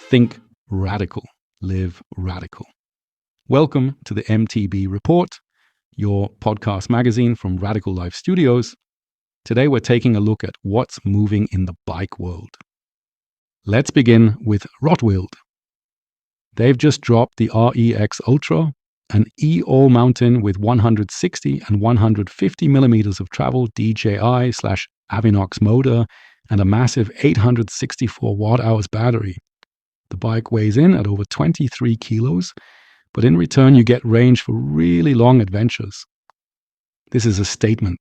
Think radical. Live radical. Welcome to the MTB Report, your podcast magazine from Radical Life Studios. Today we're taking a look at what's moving in the bike world. Let's begin with Rotwild. They've just dropped the R.EX Ultra, an e-all-mountain with 160 and 150 millimeters of travel DJI/Avinox motor and a massive 864 watt-hours battery. The bike weighs in at over 23 kilos, but in return you get range for really long adventures. This is a statement.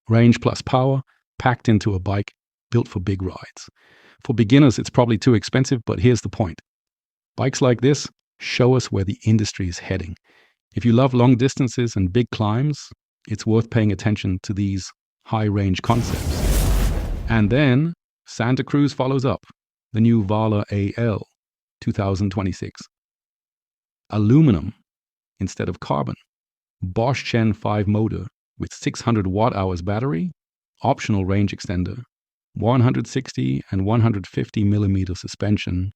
Range plus power packed into a bike built for big rides. For beginners, it's probably too expensive, but here's the point. Bikes like this show us where the industry is heading. If you love long distances and big climbs, it's worth paying attention to these high-range concepts. And then Santa Cruz follows up, the new Vala AL 2026. Aluminum instead of carbon. Bosch Gen 5 motor with 600 watt-hours battery, optional range extender, 160 and 150 millimeter suspension,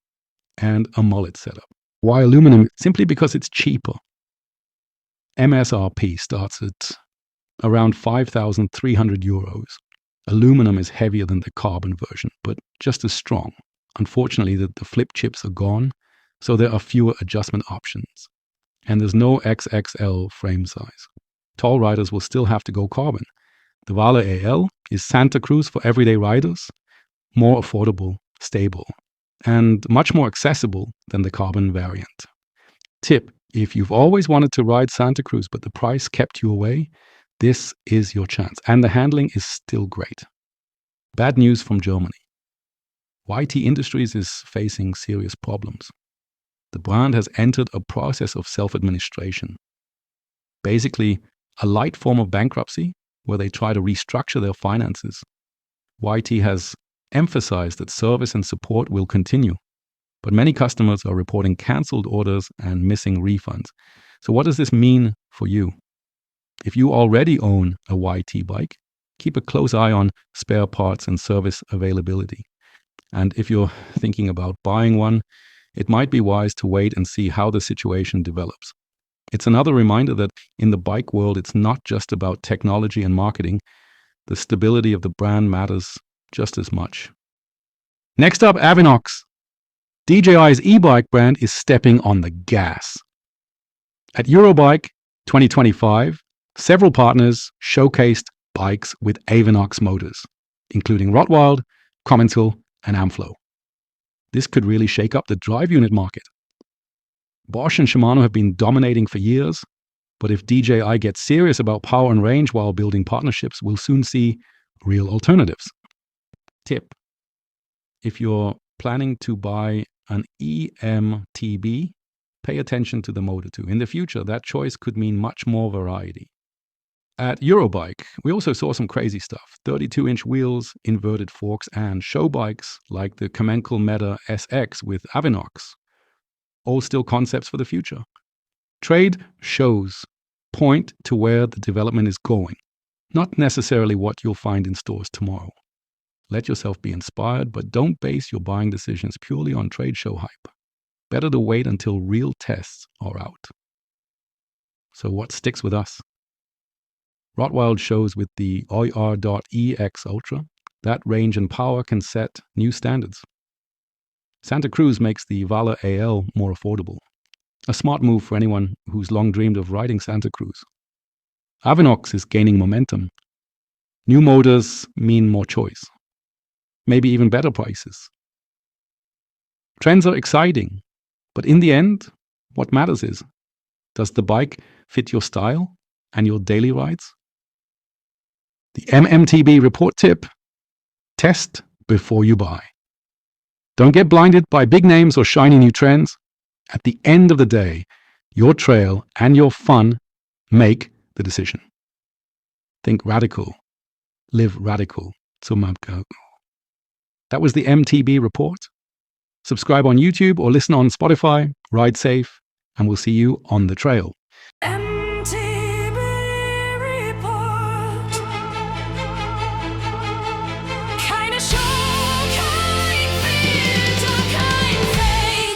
and a mullet setup. Why aluminum? Simply because it's cheaper. MSRP starts at around 5,300 euros. Aluminum is heavier than the carbon version, but just as strong. Unfortunately, the flip chips are gone, so there are fewer adjustment options. And there's no XXL frame size. Tall riders will still have to go carbon. The Vala AL is Santa Cruz for everyday riders, more affordable, stable, and much more accessible than the carbon variant. Tip: if you've always wanted to ride Santa Cruz but the price kept you away, this is your chance. And the handling is still great. Bad news from Germany. YT Industries is facing serious problems. The brand has entered a process of self-administration. Basically, a light form of bankruptcy where they try to restructure their finances. YT has emphasized that service and support will continue, but many customers are reporting cancelled orders and missing refunds. So what does this mean for you? If you already own a YT bike, keep a close eye on spare parts and service availability. And if you're thinking about buying one, it might be wise to wait and see how the situation develops. It's another reminder that in the bike world, it's not just about technology and marketing. The stability of the brand matters just as much. Next up, Avinox. DJI's e-bike brand is stepping on the gas. At Eurobike 2025, several partners showcased bikes with Avinox motors, including Rotwild, Commental, and Amflow. This could really shake up the drive unit market. Bosch and Shimano have been dominating for years, but if DJI gets serious about power and range while building partnerships, we'll soon see real alternatives. Tip: if you're planning to buy an E-MTB, pay attention to the motor too. In the future, that choice could mean much more variety. At Eurobike, we also saw some crazy stuff. 32-inch wheels, inverted forks, and show bikes like the Commencal Meta SX with Avinox. All still concepts for the future. Trade shows point to where the development is going, not necessarily what you'll find in stores tomorrow. Let yourself be inspired, but don't base your buying decisions purely on trade show hype. Better to wait until real tests are out. So what sticks with us? Rotwild shows with the R.EX Ultra that range and power can set new standards. Santa Cruz makes the Vala AL more affordable. A smart move for anyone who's long dreamed of riding Santa Cruz. Avinox is gaining momentum. New motors mean more choice. Maybe even better prices. Trends are exciting, but in the end, what matters is, does the bike fit your style and your daily rides? The MTB Report tip: test before you buy. Don't get blinded by big names or shiny new trends. At the end of the day, your trail and your fun make the decision. Think radical. Live radical. That was the MTB Report. Subscribe on YouTube or listen on Spotify. Ride safe, and we'll see you on the trail. Keine Show, kein Filter, kein Fake.